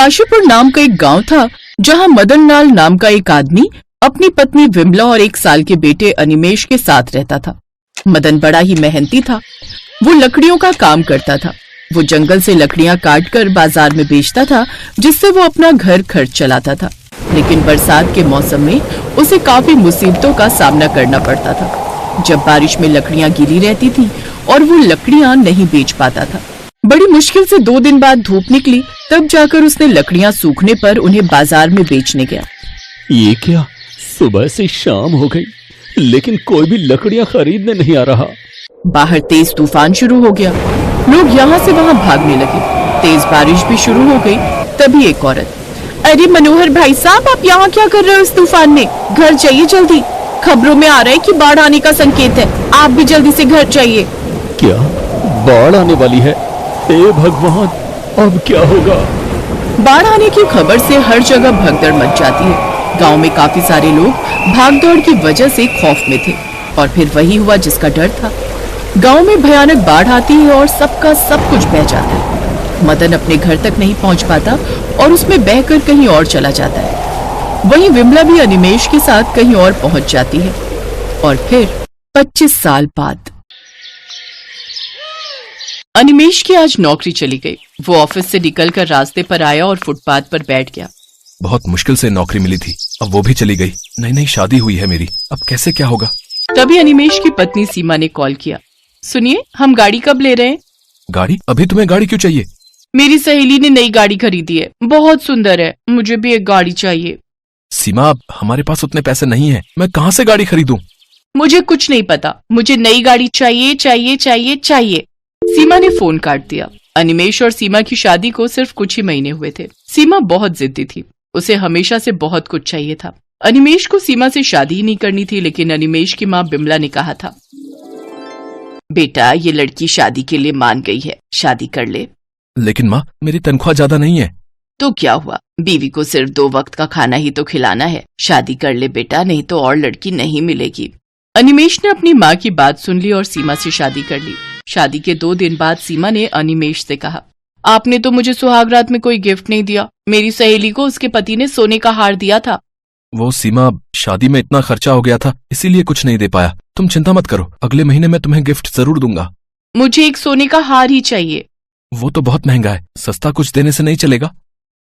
काशीपुर नाम का एक गांव था जहां मदन लाल नाम का एक आदमी अपनी पत्नी विमला और 1 साल के बेटे अनिमेश के साथ रहता था। मदन बड़ा ही मेहनती था। वो लकड़ियों का काम करता था। वो जंगल से लकड़ियां काटकर बाजार में बेचता था, जिससे वो अपना घर खर्च चलाता था। लेकिन बरसात के मौसम में उसे काफी मुसीबतों का सामना करना पड़ता था। जब बारिश में लकड़ियां गीली रहती थी और वो लकड़ियां नहीं बेच पाता था। बड़ी मुश्किल से 2 दिन बाद धूप निकली, तब जाकर उसने लकड़ियां सूखने पर उन्हें बाजार में बेचने गया। ये क्या, सुबह से शाम हो गई लेकिन कोई भी लकड़ियां खरीदने नहीं आ रहा। बाहर तेज तूफान शुरू हो गया। लोग यहाँ से वहाँ भागने लगे। तेज बारिश भी शुरू हो गई। तभी एक औरत, अरे मनोहर भाई साहब, आप यहाँ क्या कर रहे हो इस तूफान में? घर जाइए जल्दी, खबरों में आ रहा है कि बाढ़ आने का संकेत है। आप भी जल्दी से घर जाइए। क्या बाढ़ आने वाली है? हे भगवान, अब क्या होगा? बाढ़ आने की खबर से हर जगह भगदड़ मच जाती है। गांव में काफी सारे लोग भागदौड़ की वजह से खौफ में थे। और फिर वही हुआ जिसका डर था। गांव में भयानक बाढ़ आती है और सबका सब कुछ बह जाता है। मदन अपने घर तक नहीं पहुंच पाता और उसमें बहकर कहीं और चला जाता है। वहीं विमला भी अनिमेश के साथ कहीं और पहुंच जाती है। और फिर 25 साल बाद अनिमेश की आज नौकरी चली गई। वो ऑफिस से निकलकर रास्ते पर आया और फुटपाथ पर बैठ गया। बहुत मुश्किल से नौकरी मिली थी, अब वो भी चली गई। नई शादी हुई है मेरी, अब कैसे क्या होगा? तभी अनिमेश की पत्नी सीमा ने कॉल किया। सुनिए, हम गाड़ी कब ले रहे हैं? गाड़ी? अभी तुम्हें गाड़ी क्यों चाहिए? मेरी सहेली ने नई गाड़ी खरीदी है, बहुत सुंदर है। मुझे भी एक गाड़ी चाहिए। सीमा, हमारे पास उतने पैसे नहीं है, मैं कहाँ से गाड़ी खरीदूं? मुझे कुछ नहीं पता, मुझे नई गाड़ी चाहिए चाहिए चाहिए चाहिए। सीमा ने फोन काट दिया। अनिमेश और सीमा की शादी को सिर्फ कुछ ही महीने हुए थे। सीमा बहुत जिद्दी थी। उसे हमेशा से बहुत कुछ चाहिए था। अनिमेश को सीमा से शादी ही नहीं करनी थी, लेकिन अनिमेश की माँ बिमला ने कहा था, बेटा ये लड़की शादी के लिए मान गई है, शादी कर ले। लेकिन माँ, मेरी तनख्वाह ज्यादा नहीं है। तो क्या हुआ, बीवी को सिर्फ 2 वक्त का खाना ही तो खिलाना है। शादी कर ले बेटा, नहीं तो और लड़की नहीं मिलेगी। अनिमेश ने अपनी माँ की बात सुन ली और सीमा से शादी कर ली। शादी के 2 दिन बाद सीमा ने अनिमेश से कहा, आपने तो मुझे सुहागरात में कोई गिफ्ट नहीं दिया। मेरी सहेली को उसके पति ने सोने का हार दिया था। वो सीमा, शादी में इतना खर्चा हो गया था, इसीलिए कुछ नहीं दे पाया। तुम चिंता मत करो, अगले महीने मैं तुम्हें गिफ्ट जरूर दूंगा। मुझे एक सोने का हार ही चाहिए। वो तो बहुत महंगा है, सस्ता कुछ देने से नहीं चलेगा?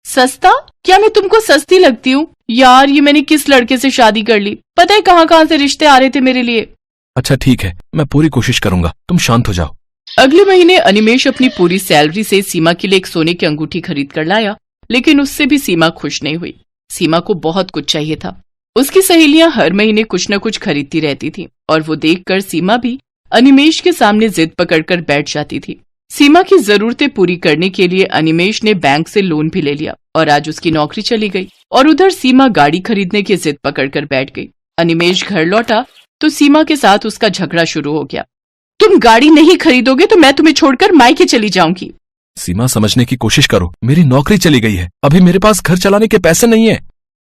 सस्ता? क्या मैं तुमको सस्ती लगती हूँ? यार, ये मैंने किस लड़के से शादी कर ली, पता है कहाँ से रिश्ते आ रहे थे मेरे लिए। अच्छा ठीक है, मैं पूरी कोशिश करूंगा, तुम शांत हो जाओ। अगले महीने अनिमेश अपनी पूरी सैलरी से सीमा के लिए एक सोने की अंगूठी खरीद कर लाया, लेकिन उससे भी सीमा खुश नहीं हुई। सीमा को बहुत कुछ चाहिए था। उसकी सहेलियां हर महीने कुछ न कुछ खरीदती रहती थीं और वो देखकर सीमा भी अनिमेश के सामने जिद पकड़कर बैठ जाती थी। सीमा की जरूरतें पूरी करने के लिए अनिमेश ने बैंक से लोन भी ले लिया और आज उसकी नौकरी चली गई। और उधर सीमा गाड़ी खरीदने की जिद पकड़कर बैठ गई। अनिमेश घर लौटा तो सीमा के साथ उसका झगड़ा शुरू हो गया। तुम गाड़ी नहीं खरीदोगे तो मैं तुम्हें छोड़कर मायके चली जाऊंगी। सीमा, समझने की कोशिश करो, मेरी नौकरी चली गई है, अभी मेरे पास घर चलाने के पैसे नहीं है।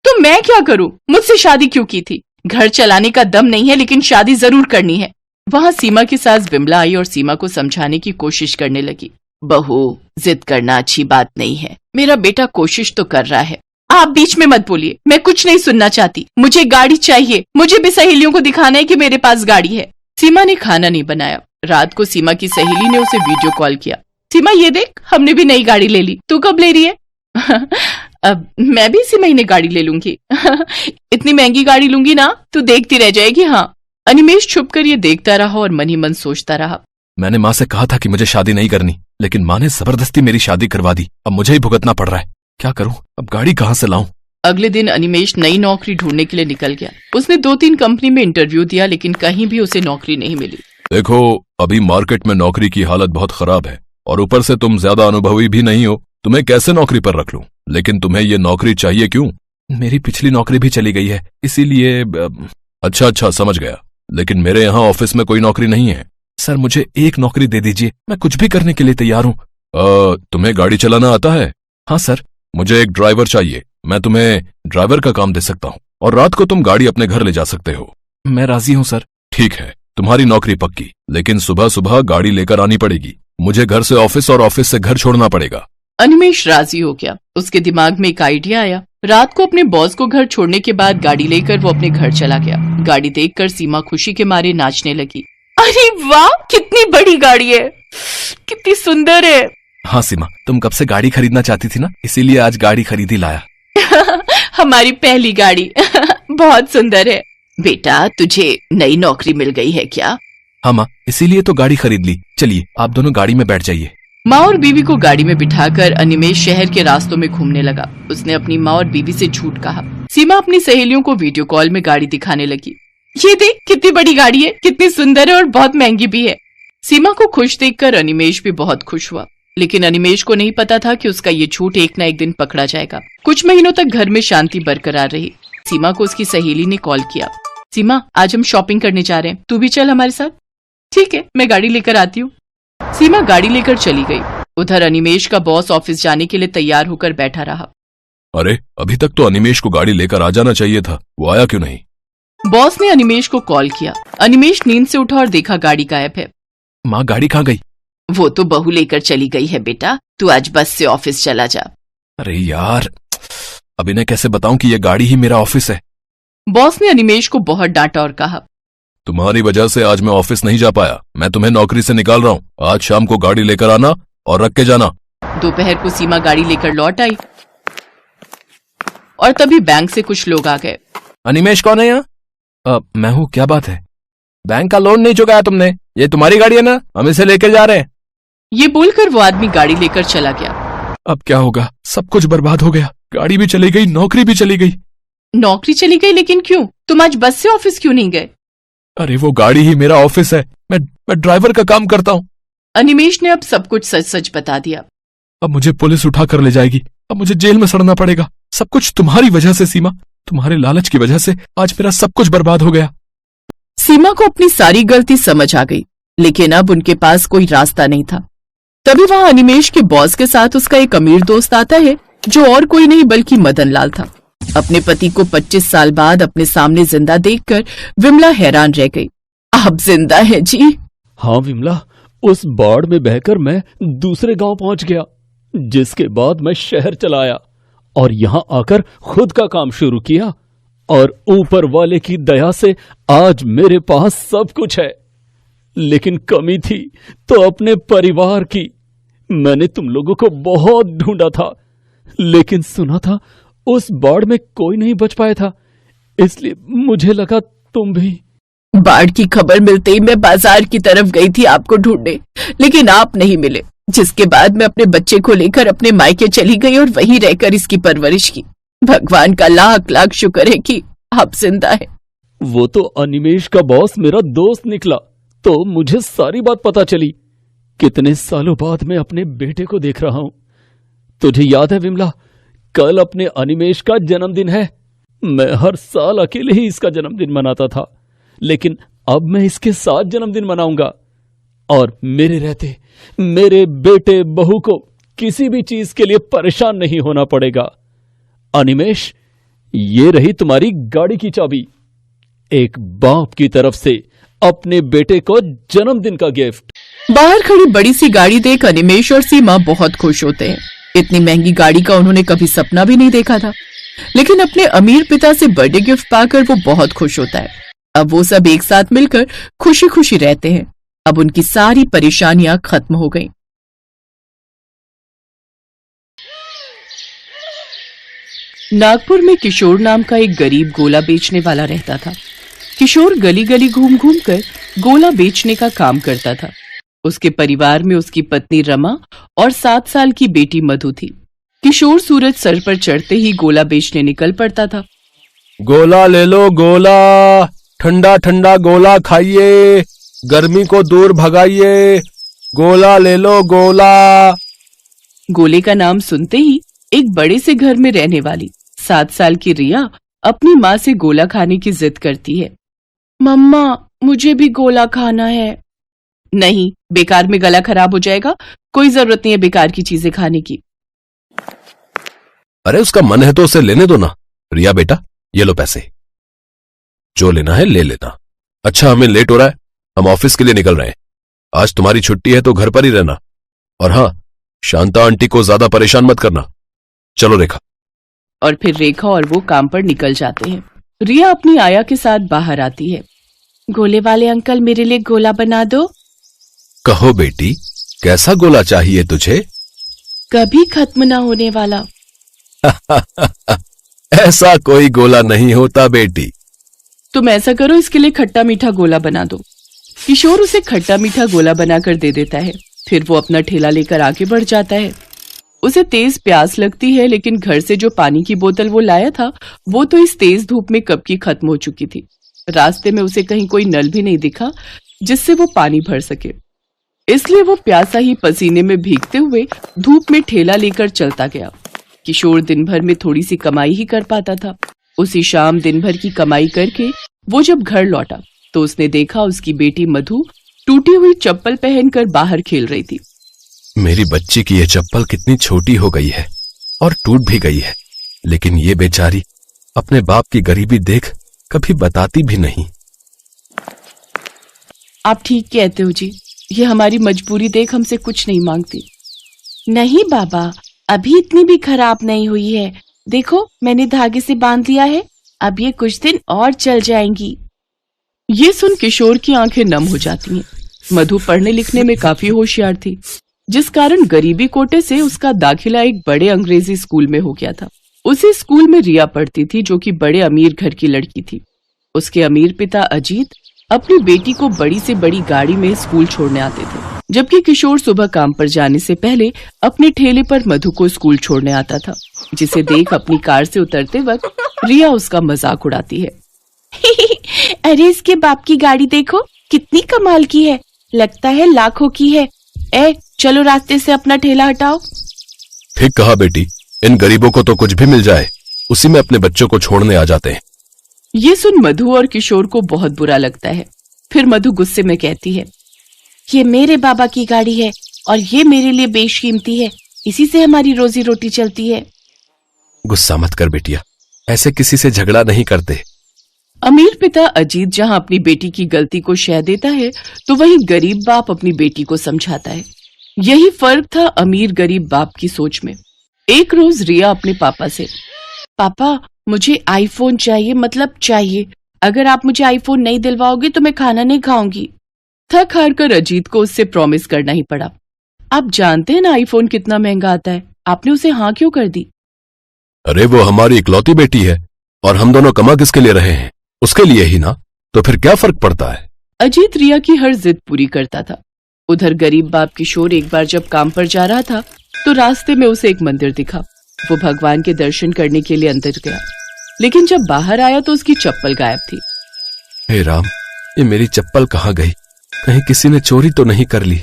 तो मैं क्या करूं? मुझसे शादी क्यों की थी? घर चलाने का दम नहीं है, लेकिन शादी जरूर करनी है। वहाँ सीमा की सास विमला आई और सीमा को समझाने की कोशिश करने लगी। बहू, जिद करना अच्छी बात नहीं है। मेरा बेटा कोशिश तो कर रहा है। आप बीच में मत बोलिए, मैं कुछ नहीं सुनना चाहती। मुझे गाड़ी चाहिए। मुझे भी सहेलियों को दिखाना है कि मेरे पास गाड़ी है। सीमा ने खाना नहीं बनाया। रात को सीमा की सहेली ने उसे वीडियो कॉल किया। सीमा, ये देख, हमने भी नई गाड़ी ले ली। तू कब ले रही है? अब मैं भी इसी महीने गाड़ी ले लूंगी। इतनी महंगी गाड़ी लूंगी ना, तू देखती रह जाएगी। हाँ। अनिमेश छुपकर ये देखता रहा और मन ही मन सोचता रहा। मैंने माँ से कहा था कि मुझे शादी नहीं करनी, लेकिन माँ ने जबरदस्ती मेरी शादी करवा दी। अब मुझे ही भुगतना पड़ रहा है। क्या करूं? अब गाड़ी कहाँ से लाऊं? अगले दिन अनिमेश नई नौकरी ढूंढने के लिए निकल गया। उसने 2-3 कंपनी में इंटरव्यू दिया, लेकिन कहीं भी उसे नौकरी नहीं मिली। देखो, अभी मार्केट में नौकरी की हालत बहुत खराब है और ऊपर से तुम ज्यादा अनुभवी भी नहीं हो। तुम्हें कैसे नौकरी पर रख लूं? लेकिन तुम्हें ये नौकरी चाहिए क्यों? मेरी पिछली नौकरी भी चली गई है, इसीलिए। अच्छा, समझ गया। लेकिन मेरे यहाँ ऑफिस में कोई नौकरी नहीं है। सर, मुझे एक नौकरी दे दीजिए, मैं कुछ भी करने के लिए तैयार हूँ। तुम्हें गाड़ी चलाना आता है? हाँ सर। मुझे एक ड्राइवर चाहिए, मैं तुम्हें ड्राइवर का काम दे सकता हूँ और रात को तुम गाड़ी अपने घर ले जा सकते हो। मैं राजी हूँ सर। ठीक है, तुम्हारी नौकरी पक्की, लेकिन सुबह सुबह गाड़ी लेकर आनी पड़ेगी। मुझे घर से ऑफिस और ऑफिस से घर छोड़ना पड़ेगा। अनिमेष राजी हो गया। उसके दिमाग में एक आइडिया आया। रात को अपने बॉस को घर छोड़ने के बाद गाड़ी लेकर वो अपने घर चला गया। गाड़ी देखकर सीमा खुशी के मारे नाचने लगी। अरे वाह, कितनी बड़ी गाड़ी है, कितनी सुंदर है। हाँ सीमा, तुम कब से गाड़ी खरीदना चाहती थी ना, इसीलिए आज गाड़ी खरीद ही लाया। हमारी पहली गाड़ी बहुत सुंदर है। बेटा, तुझे नई नौकरी मिल गई है क्या? हाँ माँ, इसीलिए तो गाड़ी खरीद ली। चलिए आप दोनों गाड़ी में बैठ जाइए। माँ और बीवी को गाड़ी में बिठाकर अनिमेष शहर के रास्तों में घूमने लगा। उसने अपनी माँ और बीवी से झूठ कहा। सीमा अपनी सहेलियों को वीडियो कॉल में गाड़ी दिखाने लगी। ये देख, कितनी बड़ी गाड़ी है, कितनी सुंदर है और बहुत महंगी भी है। सीमा को खुश देखकर अनिमेष भी बहुत खुश हुआ, लेकिन अनिमेष को नहीं पता था कि उसका ये झूठ एक न एक दिन पकड़ा जाएगा। कुछ महीनों तक घर में शांति बरकरार रही। सीमा को उसकी सहेली ने कॉल किया। सीमा, आज हम शॉपिंग करने जा रहे हैं, तू भी चल हमारे साथ। ठीक है, मैं गाड़ी लेकर आती हूँ। सीमा गाड़ी लेकर चली गई। उधर अनिमेष का बॉस ऑफिस जाने के लिए तैयार होकर बैठा रहा। अरे, अभी तक तो अनिमेष को गाड़ी लेकर आ जाना चाहिए था, वो आया क्यों नहीं? बॉस ने अनिमेष को कॉल किया। अनिमेष नींद से उठा और देखा गाड़ी गायब है। माँ, गाड़ी कहाँ गई? वो तो बहू लेकर चली गई है बेटा, तू आज बस से ऑफिस चला जा। अरे यार, अब इन्हें कैसे बताऊं कि ये गाड़ी ही मेरा ऑफिस है? बॉस ने अनिमेष को बहुत डांटा और कहा, तुम्हारी वजह से आज मैं ऑफिस नहीं जा पाया। मैं तुम्हें नौकरी से निकाल रहा हूँ। आज शाम को गाड़ी लेकर आना और रख के जाना। दोपहर को सीमा गाड़ी लेकर लौट आई और तभी बैंक से कुछ लोग आ गए। अनिमेष कौन है यहाँ? मैं हूँ। क्या बात है? बैंक का लोन नहीं चुकाया तुमने? ये तुम्हारी गाड़ी है ना, हम इसे लेकर जा रहे हैं। ये बोलकर वो आदमी गाड़ी लेकर चला गया। अब क्या होगा? सब कुछ बर्बाद हो गया। गाड़ी भी चली गई, नौकरी भी चली गई। नौकरी चली गई, लेकिन क्यों? तुम आज बस से ऑफिस क्यों नहीं गए? अरे वो गाड़ी ही मेरा ऑफिस है। मैं ड्राइवर का काम करता हूँ। अनिमेष ने अब सब कुछ सच सच बता दिया। अब मुझे पुलिस उठा कर ले जाएगी। अब मुझे जेल में सड़ना पड़ेगा। सब कुछ तुम्हारी वजह से सीमा, तुम्हारे लालच की वजह से आज मेरा सब कुछ बर्बाद हो गया। सीमा को अपनी सारी गलती समझ आ गई, लेकिन अब उनके पास कोई रास्ता नहीं था। तभी वहां अनिमेष के बॉस के साथ उसका एक अमीर दोस्त आता है, जो और कोई नहीं बल्कि मदन लाल था। अपने पति को 25 साल बाद अपने सामने जिंदा देखकर विमला हैरान रह गई। आप जिंदा हैं जी? हाँ विमला, उस बाढ़ में बहकर मैं दूसरे गांव पहुंच गया, जिसके बाद मैं शहर चला आया और यहाँ आकर खुद का काम शुरू किया, और ऊपर वाले की दया से आज मेरे पास सब कुछ है। लेकिन कमी थी तो अपने परिवार की। मैंने तुम लोगों को बहुत ढूंढा था, लेकिन सुना था उस बाढ़ में कोई नहीं बच पाया था, इसलिए मुझे लगा तुम भी। बाढ़ की खबर मिलते ही मैं बाजार की तरफ गई थी आपको ढूंढने, लेकिन आप नहीं मिले, जिसके बाद मैं अपने बच्चे को लेकर अपने मायके चली गई और वहीं रहकर इसकी परवरिश की। भगवान का लाख लाख शुक्र है कि आप जिंदा हैं। वो तो अनिमेष का बॉस मेरा दोस्त निकला, तो मुझे सारी बात पता चली। कितने सालों बाद मैं अपने बेटे को देख रहा हूं। तुझे याद है विमला, कल अपने अनिमेष का जन्मदिन है। मैं हर साल अकेले ही इसका जन्मदिन मनाता था, लेकिन अब मैं इसके साथ जन्मदिन मनाऊंगा, और मेरे रहते मेरे बेटे बहू को किसी भी चीज के लिए परेशान नहीं होना पड़ेगा। अनिमेष, ये रही तुम्हारी गाड़ी की चाबी, एक बाप की तरफ से अपने बेटे को जन्मदिन का गिफ्ट। बाहर खड़ी बड़ी सी गाड़ी देख अनिमेष और सीमा बहुत खुश होते हैं। इतनी महंगी गाड़ी का उन्होंने कभी सपना भी नहीं देखा था, लेकिन अपने अमीर पिता से बर्थडे गिफ्ट पाकर वो बहुत खुश होता है। अब वो सब एक साथ मिलकर खुशी खुशी रहते हैं। अब उनकी सारी परेशानियां खत्म हो गईं। नागपुर में किशोर नाम का एक गरीब गोला बेचने वाला रहता था। किशोर गली गली घूम घूम कर गोला बेचने का काम करता था। उसके परिवार में उसकी पत्नी रमा और 7 साल की बेटी मधु थी। किशोर सूरज सर पर चढ़ते ही गोला बेचने निकल पड़ता था। गोला ले लो गोला, ठंडा ठंडा गोला खाइए, गर्मी को दूर भगाइए। गोला ले लो गोला। गोले का नाम सुनते ही एक बड़े से घर में रहने वाली 7 साल की रिया अपनी माँ से गोला खाने की जिद करती है। मम्मा, मुझे भी गोला खाना है। नहीं, बेकार में गला खराब हो जाएगा, कोई जरूरत नहीं है बेकार की चीजें खाने की। अरे उसका मन है तो उसे लेने दो ना। रिया बेटा, ये लो पैसे, जो लेना है ले लेना। अच्छा, हमें लेट हो रहा है, हम ऑफिस के लिए निकल रहे हैं। आज तुम्हारी छुट्टी है तो घर पर ही रहना। और हाँ, शांता आंटी को ज्यादा परेशान मत करना। चलो रेखा। और फिर रेखा और वो काम पर निकल जाते हैं। रिया अपनी आया के साथ बाहर आती है। गोले वाले अंकल, मेरे लिए गोला बना दो। कहो बेटी, कैसा गोला चाहिए तुझे? कभी खत्म ना होने वाला। ऐसा कोई गोला नहीं होता बेटी। तुम ऐसा करो, इसके लिए खट्टा मीठा गोला बना दो। किशोर उसे खट्टा मीठा गोला बनाकर दे देता है। फिर वो अपना ठेला लेकर आगे बढ़ जाता है। उसे तेज प्यास लगती है, लेकिन घर से जो पानी की बोतल वो लाया था वो तो इस तेज धूप में कब की खत्म हो चुकी थी। रास्ते में उसे कहीं कोई नल भी नहीं दिखा जिससे वो पानी भर सके, इसलिए वो प्यासा ही पसीने में भीगते हुए धूप में ठेला लेकर चलता गया। किशोर दिन भर में थोड़ी सी कमाई ही कर पाता था। उसी शाम दिन भर की कमाई करके वो जब घर लौटा तो उसने देखा उसकी बेटी मधु टूटी हुई चप्पल पहनकर बाहर खेल रही थी। मेरी बच्ची की ये चप्पल कितनी छोटी हो गई है और टूट भी गई है, लेकिन ये बेचारी अपने बाप की गरीबी देख कभी बताती भी नहीं। आप ठीक कहते हो जी, ये हमारी मजबूरी देख हमसे कुछ नहीं मांगती। नहीं बाबा, अभी इतनी भी खराब नहीं हुई है। देखो, मैंने धागे से बांध लिया है, अब ये कुछ दिन और चल जाएंगी। ये सुन किशोर की आंखें नम हो जाती हैं। मधु पढ़ने लिखने में काफी होशियार थी, जिस कारण गरीबी कोटे से उसका दाखिला एक बड़े अंग्रेजी स्कूल में हो गया था। उसी स्कूल में रिया पढ़ती थी, जो कि बड़े अमीर घर की लड़की थी। उसके अमीर पिता अजीत अपनी बेटी को बड़ी से बड़ी गाड़ी में स्कूल छोड़ने आते थे, जबकि किशोर सुबह काम पर जाने से पहले अपने ठेले पर मधु को स्कूल छोड़ने आता था, जिसे देख अपनी कार से उतरते वक्त रिया उसका मजाक उड़ाती है। अरे इसके बाप की गाड़ी देखो, कितनी कमाल की है, लगता है लाखों की है। चलो रास्ते से अपना ठेला हटाओ। ठीक कहा बेटी, इन गरीबों को तो कुछ भी मिल जाए उसी में अपने बच्चों को छोड़ने आ जाते हैं। ये सुन मधु और किशोर को बहुत बुरा लगता है। फिर मधु गुस्से में कहती है, ये मेरे बाबा की गाड़ी है और ये मेरे लिए बेशकीमती है, इसी से हमारी रोजी रोटी चलती है। गुस्सा मत कर बेटिया, ऐसे किसी से झगड़ा नहीं करते। अमीर पिता अजीत जहां अपनी बेटी की गलती को शह देता है, तो वहीं गरीब बाप अपनी बेटी को समझाता है। यही फर्क था अमीर गरीब बाप की सोच में। एक रोज रिया अपने पापा से, पापा मुझे आईफोन चाहिए, मतलब चाहिए। अगर आप मुझे आईफोन नहीं दिलवाओगे तो मैं खाना नहीं खाऊंगी। थक हार कर अजीत को उससे प्रॉमिस करना ही पड़ा। आप जानते हैं ना आईफोन कितना महंगा आता है, आपने उसे हाँ क्यों कर दी? अरे वो हमारी इकलौती बेटी है और हम दोनों कमा किसके लिए रहे हैं, उसके लिए ही ना, तो फिर क्या फर्क पड़ता है। अजीत रिया की हर जिद पूरी करता था। उधर गरीब बाप किशोर एक बार जब काम पर जा रहा था तो रास्ते में उसे एक मंदिर दिखा। वो भगवान के दर्शन करने के लिए अंदर गया, लेकिन जब बाहर आया तो उसकी चप्पल गायब थी। हे राम, ये मेरी चप्पल कहाँ गई? कहीं किसी ने चोरी तो नहीं कर ली?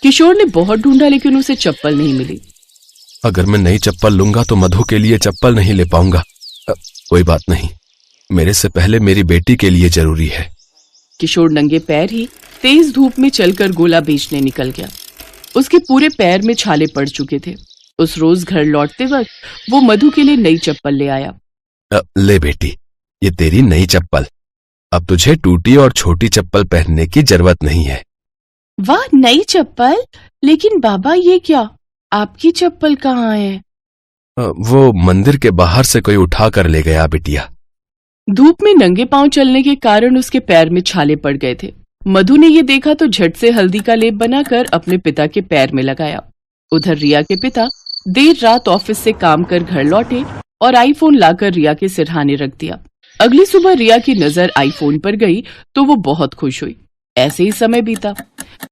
किशोर ने बहुत ढूंढा, लेकिन उसे चप्पल नहीं मिली। अगर मैं नई चप्पल लूंगा तो मधु के लिए चप्पल नहीं ले पाऊंगा। कोई बात नहीं, मेरे से पहले मेरी बेटी के लिए जरूरी है। किशोर नंगे पैर ही तेज धूप में चलकर गोला बेचने निकल गया। उसके पूरे पैर में छाले पड़ चुके थे। उस रोज घर लौटते वक्त वो मधु के लिए नई चप्पल ले आया। ले बेटी, ये तेरी नई चप्पल। अब तुझे टूटी और छोटी चप्पल पहनने की जरूरत नहीं है। वाह, नई चप्पल? लेकिन बाबा ये क्या, आपकी चप्पल कहाँ है? वो मंदिर के बाहर से कोई उठा कर ले गया बिटिया। धूप में नंगे पांव चलने के कारण उसके पैर में छाले पड़ गए थे। मधु ने ये देखा तो झट से हल्दी का लेप बनाकर अपने पिता के पैर में लगाया। उधर रिया के पिता देर रात ऑफिस से काम कर घर लौटे और आईफोन लाकर रिया के सिरहाने रख दिया। अगली सुबह रिया की नजर आईफोन पर गई तो वो बहुत खुश हुई। ऐसे ही समय बीता।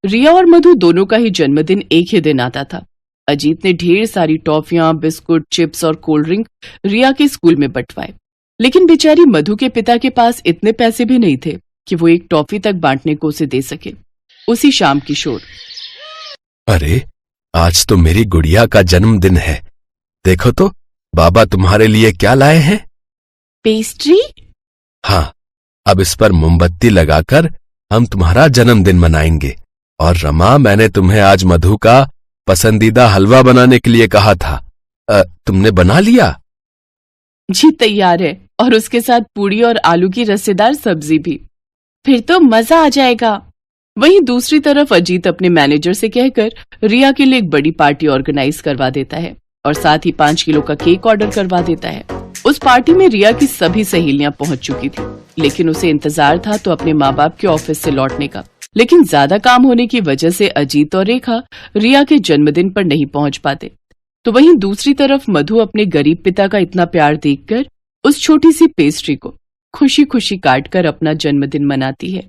रिया और मधु दोनों का ही जन्मदिन एक ही दिन आता था। अजीत ने ढेर सारी टॉफियां, बिस्कुट, चिप्स और कोल्ड ड्रिंक रिया के स्कूल में बंटवाए, लेकिन बेचारी मधु के पिता के पास इतने पैसे भी नहीं थे कि वो एक टॉफी तक बांटने को उसे दे सके। उसी शाम किशोर, अरे आज तो मेरी गुड़िया का जन्मदिन है, देखो तो बाबा तुम्हारे लिए क्या लाए हैं। पेस्ट्री? हाँ, अब इस पर मोमबत्ती लगाकर हम तुम्हारा जन्मदिन मनाएंगे। और रमा, मैंने तुम्हें आज मधु का पसंदीदा हलवा बनाने के लिए कहा था, तुमने बना लिया? जी तैयार है, और उसके साथ पूड़ी और आलू की रसेदार सब्जी भी। फिर तो मजा आ जाएगा। वहीं दूसरी तरफ अजीत अपने मैनेजर से कहकर रिया के लिए एक बड़ी पार्टी ऑर्गेनाइज करवा देता है और साथ ही 5 किलो का केक ऑर्डर करवा देता है। उस पार्टी में रिया की सभी सहेलियां पहुंच चुकी थी, लेकिन उसे इंतजार था तो अपने माँ बाप के ऑफिस से लौटने का। लेकिन ज्यादा काम होने की वजह से अजीत और रेखा रिया के जन्मदिन पर नहीं पहुंच पाते। तो वहीं दूसरी तरफ मधु अपने गरीब पिता का इतना प्यार देखकर उस छोटी सी पेस्ट्री को खुशी खुशी काटकर अपना जन्मदिन मनाती है।